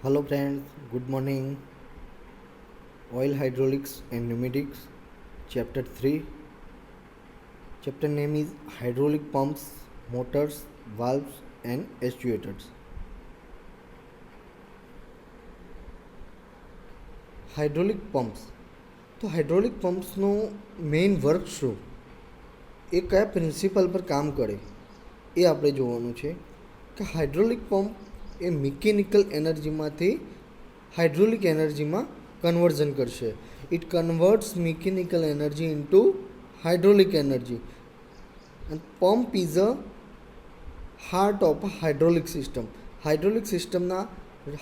Hello friends, good morning. Oil hydraulics and pneumatics, chapter 3. Chapter name is hydraulic pumps, motors, valves and actuators. Hydraulic pumps તો hydraulic પમ્પ્સનો main work શું, એ કયા principal પર કામ કરે એ આપણે જોવાનું છે કે હાઇડ્રોલિક પંપ એ મિકેનિકલ એનર્જીમાંથી હાઇડ્રોલિક એનર્જીમાં કન્વર્ઝન કરશે. It converts mechanical energy into hydraulic energy and pump is a heart of hydraulic system. Hydraulic સિસ્ટમના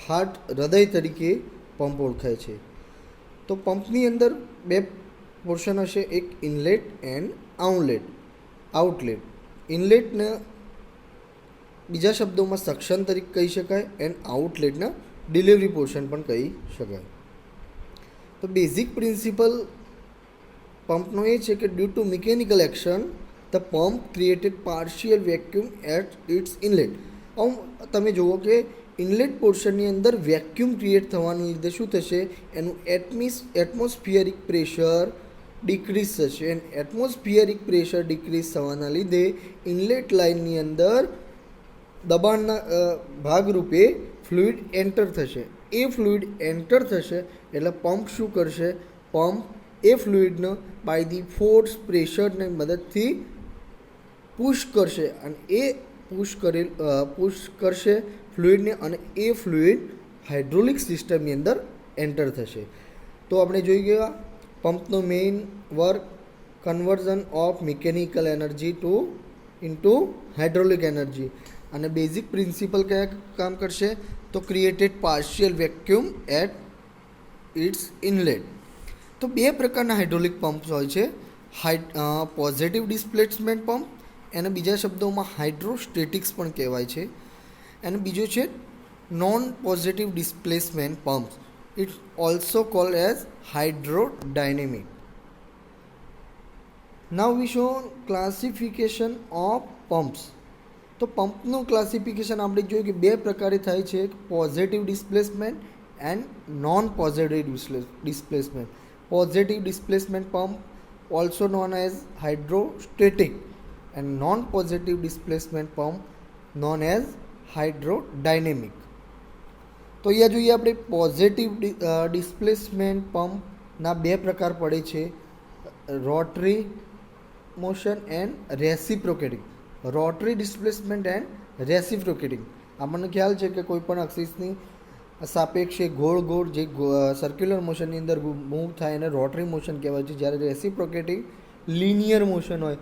હાર્ટ હૃદય તરીકે પંપ ઓળખાય છે. તો પંપની અંદર બે પોર્શન હશે, એક ઇનલેટ એન્ડ આઉટલેટ. ઇનલેટને બીજા શબ્દોમાં સક્શન તરીકે કહી શકાય એન્ડ આઉટલેટને ડિલિવરી પોર્શન પણ કહી શકાય. તો બેઝિક પ્રિન્સિપલ પંપનો એ છે કે due to mechanical action the pump created partial vacuum at its inlet. તમે જુઓ કે ઇનલેટ પોર્શનની અંદર વેક્યુમ ક્રિએટ થવાને લીધે શું થશે, એનું એટમોસ્ફિયરિક પ્રેશર ડિક્રીઝ થશે. એન્ડ એટમોસ્ફિયરિક પ્રેશર ડિક્રીઝ થવાના લીધે ઇનલેટ લાઇનની અંદર દબાણના ભાગરૂપે ફ્લુઇડ એન્ટર થશે. એ ફ્લુઇડ એન્ટર થશે એટલે પંપ શું કરશે, પંપ એ ફ્લુઇડને બાય ધી ફોર્સ પ્રેશરની મદદથી પુશ કરશે અને એ પુશ કરશે ફ્લુઇડને અને એ ફ્લુઇડ હાઇડ્રોલિક સિસ્ટમની અંદર એન્ટર થશે. તો આપણે જોઈ ગયા પંપનો main work conversion of mechanical energy into hydraulic energy. અને બેઝિક પ્રિન્સિપલ કયા કામ કરશે, તો created partial vacuum at its inlet. તો બે પ્રકારના હાઇડ્રોલિક પમ્પ્સ હોય છે, પોઝિટિવ ડિસ્પ્લેસમેન્ટ પંપ, એને બીજા શબ્દોમાં હાઇડ્રોસ્ટેટિક્સ પણ કહેવાય છે. અને બીજો છે non positive displacement pumps. It's also called as hydrodynamic. Now we show classification of pumps. તો પંપનું ક્લાસિફિકેશન આપણે જોયું કે બે પ્રકારે થાય છે, positive displacement and non positive displacement. Positive displacement pump also known as hydrostatic and non positive displacement pump known as hydrodynamic. તો અહીંયા જોઈએ આપણે પોઝિટિવ ડિસ્પ્લેસમેન્ટ પંપના બે પ્રકાર પડે છે, rotary motion and reciprocating. Rotary displacement and reciprocating. આપણને ખ્યાલ છે કે કોઈ પણ અક્ષિસની સાપેક્ષે ગોળ જે સર્ક્યુલર મોશનની અંદર મૂવ થાય એને રોટરી મોશન કહેવાય છે, જ્યારે રેસિપ્રોકેટિંગ લિનિયર મોશન હોય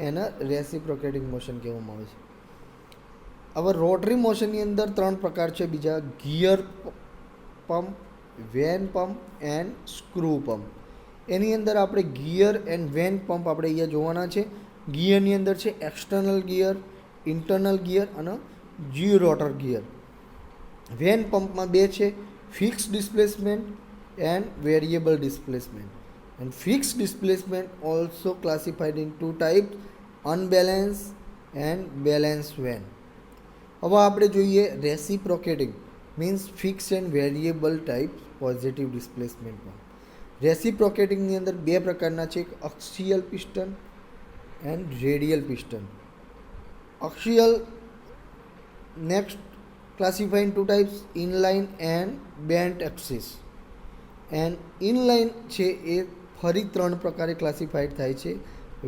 એને રેસિપ્રોકેટિંગ મોશન કહેવામાં આવે છે. હવે રોટરી મોશનની અંદર ત્રણ પ્રકાર છે બીજા, gear pump, vane pump and screw pump. એની અંદર આપણે ગિયર એન્ડ વેન પંપ આપણે અહીંયા જોવાના છે. ગિયરની અંદર છે એક્સટર્નલ ગિયર, ઇન્ટરનલ ગિયર અને જીઓ રોટર ગિયર. વેન પંપમાં બે છે, fix displacement and variable displacement. And fix displacement also classified in two types, unbalance and balance vane. હવે આપણે જોઈએ reciprocating means fix and variable type positive ડિસ્પ્લેસમેન્ટમાં. રેસિપ્રોકેટિંગની અંદર બે પ્રકારના છે, axial piston and radial piston. Axial next classify in two types, inline and bent axis. And inline છે એ ફરી ત્રણ પ્રકારે ક્લાસિફાઈડ થાય છે,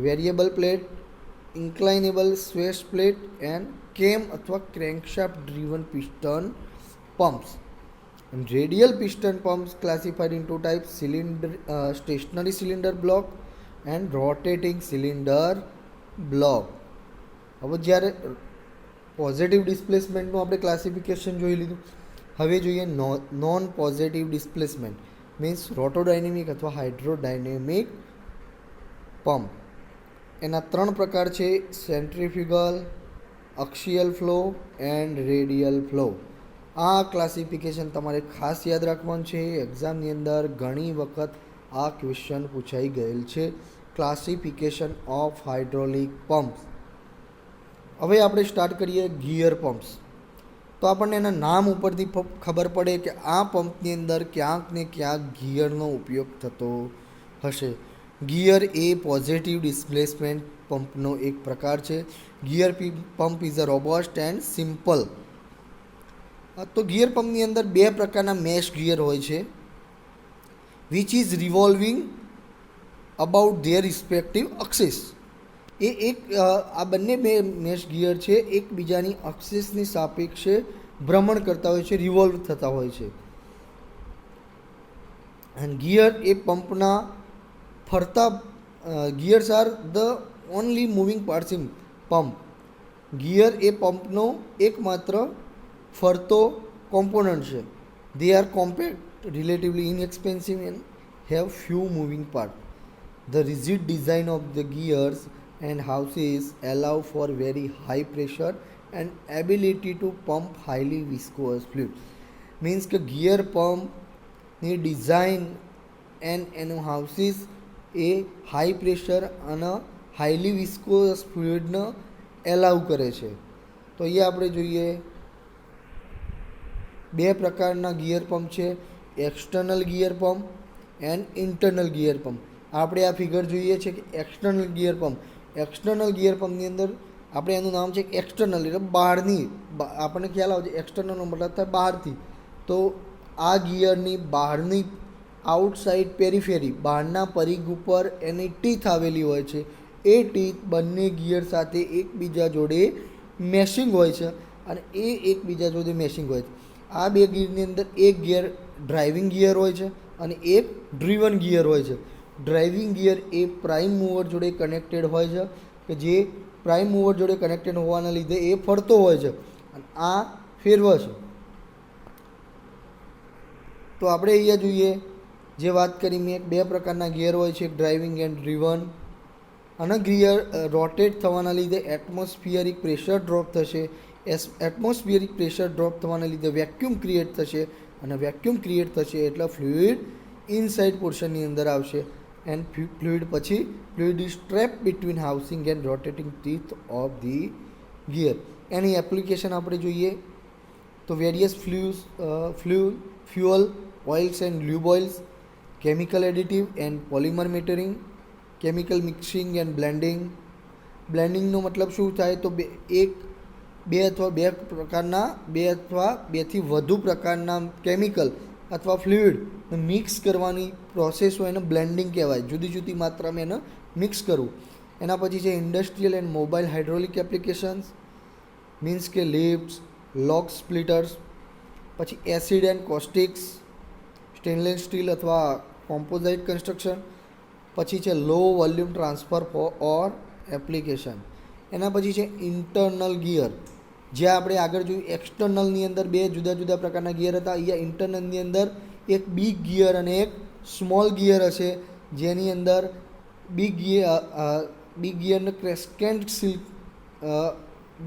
variable plate, inclinable swash plate and cam અથવા crankshaft driven piston pumps. And radial piston pumps classified in two types, stationary cylinder block and rotating cylinder block. હવે જ્યારે પોઝિટિવ ડિસ્પ્લેસમેન્ટનું આપણે ક્લાસિફિકેશન જોઈ લીધું, હવે જોઈએ non positive displacement means rotodynamic અથવા hydrodynamic pump. એના ત્રણ પ્રકાર છે, centrifugal, axial flow and radial flow. આ ક્લાસિફિકેશન તમારે ખાસ યાદ રાખવાનું છે, એક્ઝામની અંદર ઘણી વખત આ ક્વેશ્ચન પૂછાઈ ગયેલ છે, ક્લાસિફિકેશન ઓફ હાઇડ્રોલિક પમ્પ્સ. હવે આપણે સ્ટાર્ટ કરીએ ગિયર પમ્પ્સ. તો આપણને એના નામ ઉપરથી ખબર પડે કે આ પંપની અંદર ક્યાંક ને ક્યાંક ગિયરનો ઉપયોગ થતો હશે. ગિયર એ પોઝિટિવ ડિસ્પ્લેસમેન્ટ પંપનો એક પ્રકાર છે. Gear pump is a robust and simple. તો ગિયર પંપની અંદર બે પ્રકારના મેશ ગિયર હોય છે, which is revolving about their respective axis. આ બંને બે મેશ ગિયર છે એકબીજાની અક્સિસની સાપેક્ષે ભ્રમણ કરતા હોય છે, રિવોલ્વ થતા હોય છે. એન્ડ ગિયર એ પંપના ફરતા gears are the only moving parts in pump. Gear એ પંપનો એકમાત્ર ફરતો કોમ્પોનન્ટ છે. They are compact, relatively inexpensive and have few moving part. The rigid design of the gears and houses allow for very high pressure and ability to pump highly viscous fluid. Means કે gear પંપની design એનું houses એ high pressure અને highly viscous ફ્લુઇડને એલાવ કરે છે. તો અહીંયા આપણે જોઈએ બે પ્રકારના ગિયર પંપ છે, external gear pump and internal gear pump. આપણે આ ફિગર જોઈએ છે કે external gear pump. External gear પંપની અંદર આપણે એનું નામ છે એક્સટર્નલ, એટલે બહારની. આપણને ખ્યાલ આવે છે એક્સટર્નલનો મતલબ થાય બહારથી. તો આ ગિયરની બહારની આઉટસાઇડ પેરીફેરી, બહારના પરિઘ ઉપર એની ટીથ આવેલી હોય છે. એ ટીથ બંને ગિયર સાથે એકબીજા જોડે મેશિંગ હોય છે અને એ એકબીજા જોડે મેશિંગ હોય છે. આ બે ગિયરની અંદર એક ગિયર ડ્રાઇવિંગ ગિયર હોય છે અને એક ડ્રીવન ગિયર હોય છે. ડ્રાઇવિંગ ગિયર એ પ્રાઇમ મૂવર જોડે કનેક્ટેડ હોય છે, કે જે પ્રાઇમ મૂવર જોડે કનેક્ટેડ હોવાના લીધે એ ફરતો હોય છે અને આ ફેરવે છે. તો આપણે અહીંયા જોઈએ જે વાત કરી મેં, બે પ્રકારના ગિયર હોય છે, ડ્રાઇવિંગ એન્ડ ડ્રીવન. અને ગિયર રોટેટ થવાના લીધે એટમોસ્ફિયરિક પ્રેશર ડ્રોપ થશે. એટમોસ્ફિયરિક પ્રેશર ડ્રોપ થવાના લીધે વેક્યુમ ક્રિએટ થશે અને વેક્યુમ ક્રિએટ થશે એટલે ફ્લુઇડ ઇનસાઇડ પોર્શનની અંદર આવશે. And fluid is trap between housing and rotating teeth of the gear. એની એપ્લિકેશન આપણે જોઈએ તો various fuel oils and lube oils, chemical additive and polymer metering, chemical mixing and blending. બ્લેન્ડિંગનો મતલબ શું થાય તો બે અથવા બેથી વધુ પ્રકારના કેમિકલ અથવા ફ્લુઇડ મિક્સ કરવાની પ્રોસેસ હોય એને બ્લેન્ડિંગ કહેવાય. જુદી જુદી માત્રામાં એને મિક્સ કરવું. એના પછી છે industrial and mobile hydraulic applications, means કે લિફ્ટ્સ, લોક સ્પ્લિટર્સ. પછી એસિડ એન્ડ કોસ્ટિક્સ, સ્ટેનલેસ સ્ટીલ અથવા કોમ્પોઝાઇટ કન્સ્ટ્રક્શન. પછી છે લો વોલ્યુમ ટ્રાન્સફર ઓર એપ્લિકેશન. એના પછી છે ઇન્ટરનલ ગિયર. જ્યાં આપણે આગળ જોયું એક્સટર્નલની અંદર બે જુદા જુદા પ્રકારના ગિયર હતા, અહીંયા ઇન્ટરનલની અંદર એક બિગ ગિયર અને એક સ્મોલ ગિયર હશે, જેની અંદર બિગ ગિયરને ક્રેસ્કેન્ટ સીલ,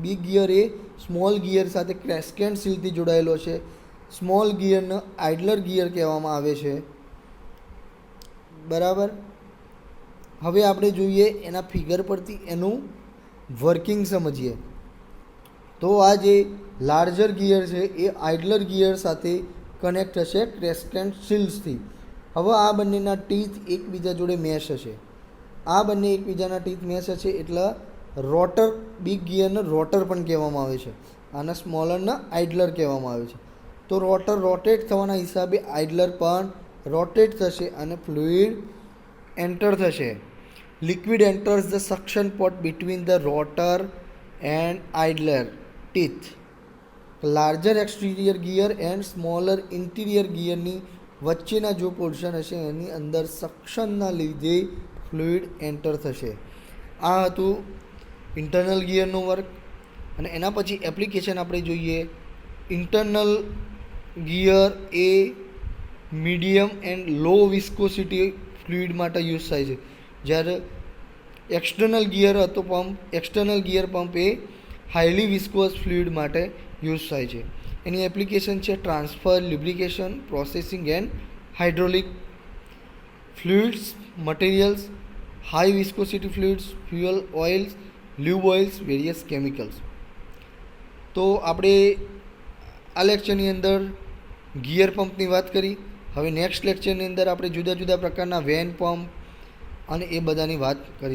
બિગ ગિયર એ સ્મોલ ગિયર સાથે ક્રેસ્કેન્ટ સીલથી જોડાયેલો છે. સ્મોલ ગિયરને આઇડલર ગિયર કહેવામાં આવે છે. બરાબર. હવે આપણે જોઈએ એના ફિગર પરથી એનું વર્કિંગ સમજીએ. તો આ જે લાર્જર ગિયર છે એ આઇડલર ગિયર સાથે કનેક્ટ થશે ક્રેસ્કેન્ટ સીલ્સથી. હવે આ બંનેના ટીથ એકબીજા જોડે મેશ હશે. આ બંને એકબીજાના ટીથ મેશ હશે એટલે રોટર, બિગ ગિયરને રોટર પણ કહેવામાં આવે છે, આને સ્મોલરને આઇડલર કહેવામાં આવે છે. તો રોટર રોટેટ થવાના હિસાબે આઇડલર પણ રોટેટ થશે અને ફ્લુઇડ એન્ટર થશે. Liquid enters the suction port between the rotor and idler teeth. Larger exterior gear and smaller interior ગિયરની વચ્ચેના જો પોર્શન હશે એની અંદર સક્શનના લીધે ફ્લુઇડ એન્ટર થશે. આ હતું ઇન્ટરનલ ગિયરનું વર્ક. અને એના પછી એપ્લિકેશન આપણે જોઈએ. ઇન્ટરનલ ગિયર એ medium and low viscosity fluid માટે યુઝ થાય છે, જ્યારે એક્સટર્નલ ગિયર હતો એક્સટર્નલ ગિયર પંપ એ હાઈલી વિસ્કોસ ફ્લુઇડ માટે યુઝ થાય છે. એની એપ્લિકેશન છે transfer, lubrication, processing and hydraulic fluids, materials, high viscosity fluids, fuel oils, lube oils, various chemicals. તો આપણે આ લેક્ચરની અંદર ગિયર પંપની વાત કરી. હવે નેક્સ્ટ લેક્ચરની અંદર આપણે જુદા જુદા પ્રકારના વેન પંપ અને એ બધાની વાત કરી.